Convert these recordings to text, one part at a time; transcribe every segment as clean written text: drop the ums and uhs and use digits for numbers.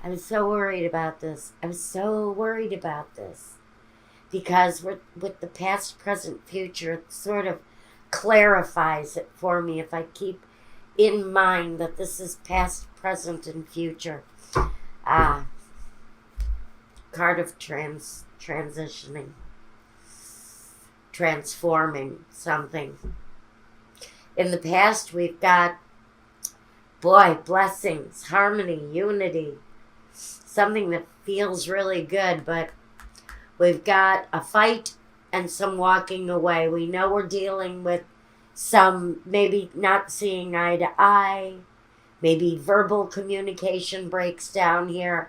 I was so worried about this. I was so worried about this. Because with the past, present, future, it sort of clarifies it for me if I keep in mind that this is past, present, and future. Ah, card of transitioning, transforming something. In the past, we've got, boy, blessings, harmony, unity, something that feels really good, but we've got a fight and some walking away. We know we're dealing with some maybe not seeing eye to eye, maybe verbal communication breaks down here,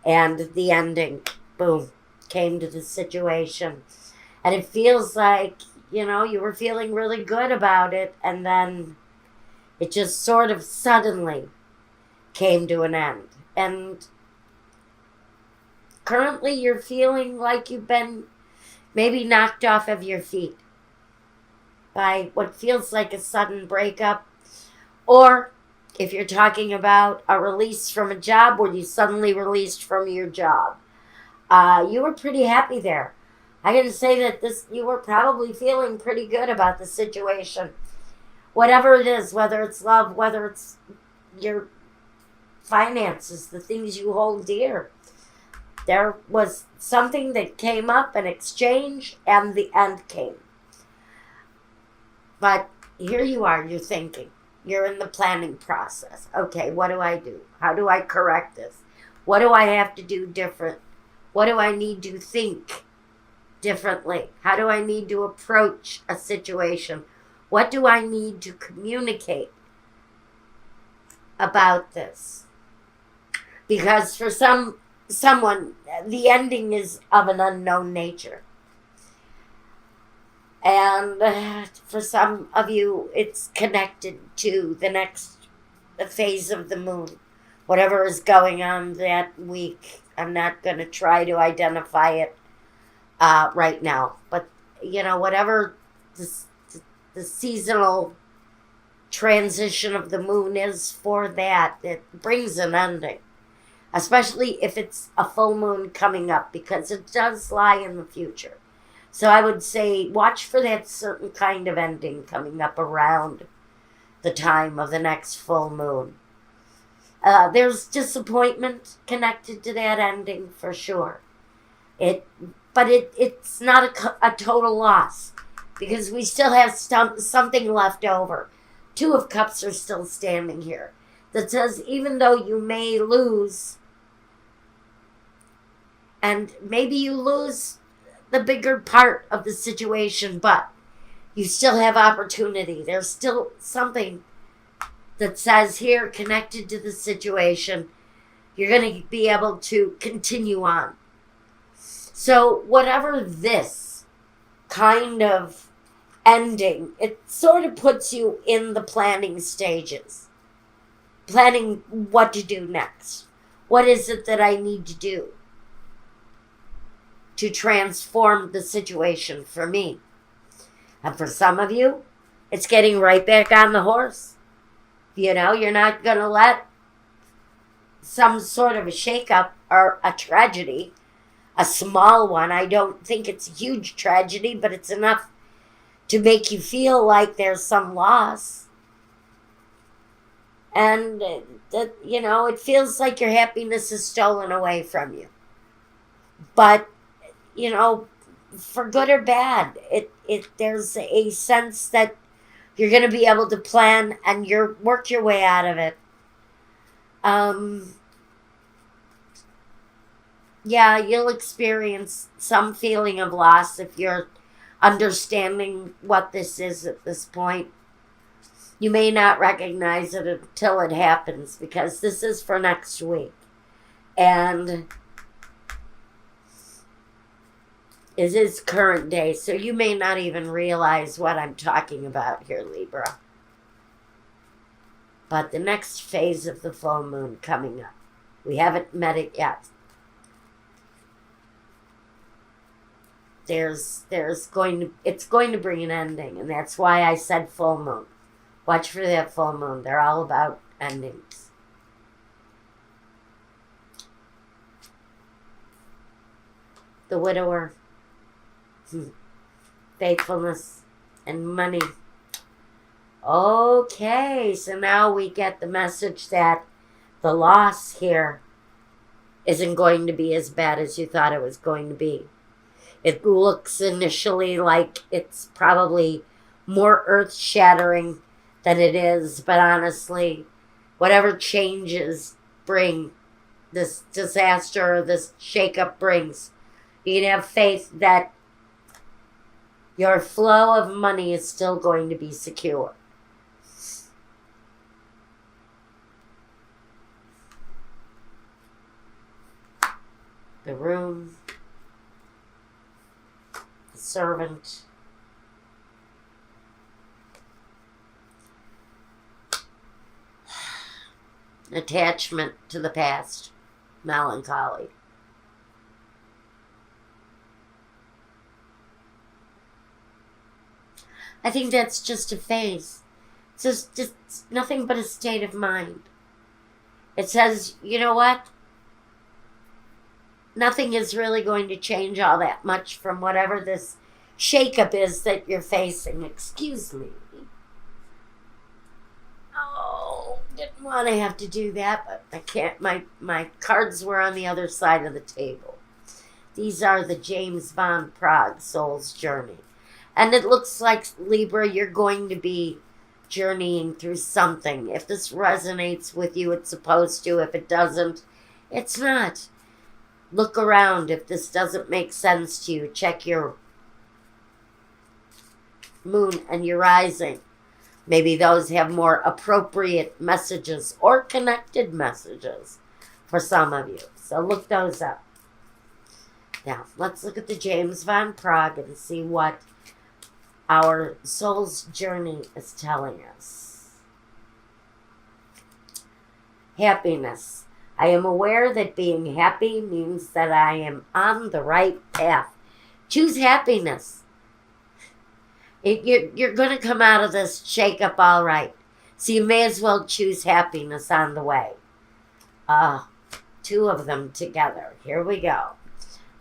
and the ending, boom, came to the situation. And it feels like, you were feeling really good about it, and then it just sort of suddenly came to an end. And currently you're feeling like you've been maybe knocked off of your feet by what feels like a sudden breakup. Or if you're talking about a release from a job where you suddenly released from your job, you were pretty happy there. I can say that you were probably feeling pretty good about the situation. Whatever it is, whether it's love, whether it's your finances, the things you hold dear. There was something that came up, an exchange, and the end came. But here you are, you're thinking. You're in the planning process. Okay, what do I do? How do I correct this? What do I have to do different? What do I need to think differently? How do I need to approach a situation? What do I need to communicate about this? Because for someone, the ending is of an unknown nature. And for some of you, it's connected to the next phase of the moon. Whatever is going on that week, I'm not going to try to identify it right now. But, whatever the seasonal transition of the moon is for that, it brings an ending. Especially if it's a full moon coming up, because it does lie in the future. So I would say watch for that certain kind of ending coming up around the time of the next full moon. There's disappointment connected to that ending for sure. But it's not a total loss, because we still have something left over. Two of Cups are still standing here. That says even though you may lose, and maybe you lose the bigger part of the situation, but you still have opportunity. There's still something that says here, connected to the situation, you're going to be able to continue on. So whatever this kind of ending, it sort of puts you in the planning stages. Planning what to do next. What is it that I need to do to transform the situation for me? And for some of you, it's getting right back on the horse. You're not going to let some sort of a shakeup or a tragedy, a small one. I don't think it's a huge tragedy, but it's enough to make you feel like there's some loss. And that, it feels like your happiness is stolen away from you. But, for good or bad, there's a sense that you're going to be able to plan and work your way out of it. Yeah, you'll experience some feeling of loss if you're understanding what this is at this point. You may not recognize it until it happens, because this is for next week. And it is current day, so you may not even realize what I'm talking about here, Libra. But the next phase of the full moon coming up, we haven't met it yet. It's going to bring an ending, and that's why I said full moon. Watch for that full moon. They're all about endings. the widower, faithfulness, and money. Okay, so now we get the message that the loss here isn't going to be as bad as you thought it was going to be. It looks initially like it's probably more earth-shattering than it is, but honestly, whatever changes bring this disaster or this shakeup brings, you can have faith that your flow of money is still going to be secure. The room, the servant, attachment to the past, melancholy. I think that's just a phase. It's just nothing but a state of mind. It says, you know what? Nothing is really going to change all that much from whatever this shakeup is that you're facing. Excuse me. Oh, didn't want to have to do that, but I can't. My cards were on the other side of the table. These are the James Bond Prague Soul's Journey. And it looks like, Libra, you're going to be journeying through something. If this resonates with you, it's supposed to. If it doesn't, it's not. Look around. If this doesn't make sense to you, check your moon and your rising. Maybe those have more appropriate messages or connected messages for some of you. So look those up. Now, let's look at the James Van Prague and see what our soul's journey is telling us. Happiness. I am aware that being happy means that I am on the right path. Choose happiness. You're going to come out of this shake-up all right. So you may as well choose happiness on the way. Two of them together. Here we go.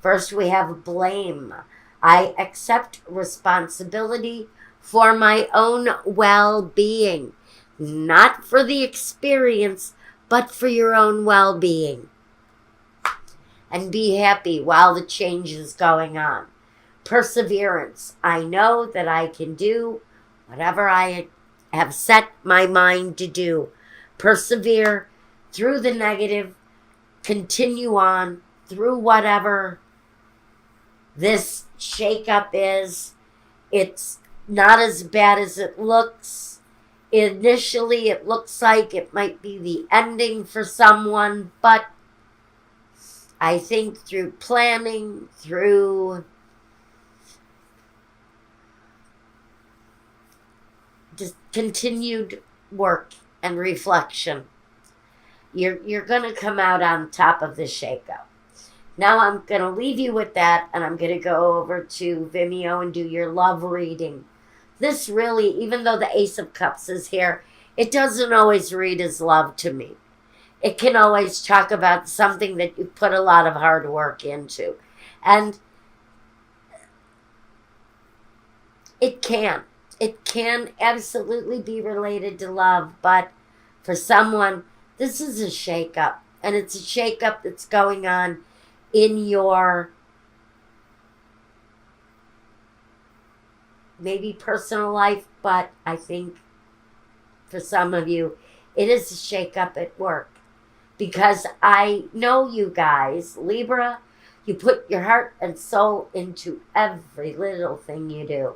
First, we have blame. I accept responsibility for my own well-being. Not for the experience, but for your own well-being. And be happy while the change is going on. Perseverance. I know that I can do whatever I have set my mind to do. Persevere through the negative. Continue on through whatever this shakeup is. It's not as bad as it looks. Initially, it looks like it might be the ending for someone, but I think through planning, through just continued work and reflection, you're going to come out on top of this shakeup. Now I'm going to leave you with that, and I'm going to go over to Vimeo and do your love reading. This really, even though the Ace of Cups is here, it doesn't always read as love to me. It can always talk about something that you put a lot of hard work into. And it can. It can absolutely be related to love, but for someone, this is a shakeup. And it's a shakeup that's going on in your maybe personal life, but I think for some of you, it is a shakeup at work. Because I know you guys, Libra, you put your heart and soul into every little thing you do.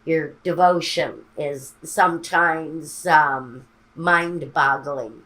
Your devotion is sometimes mind-boggling.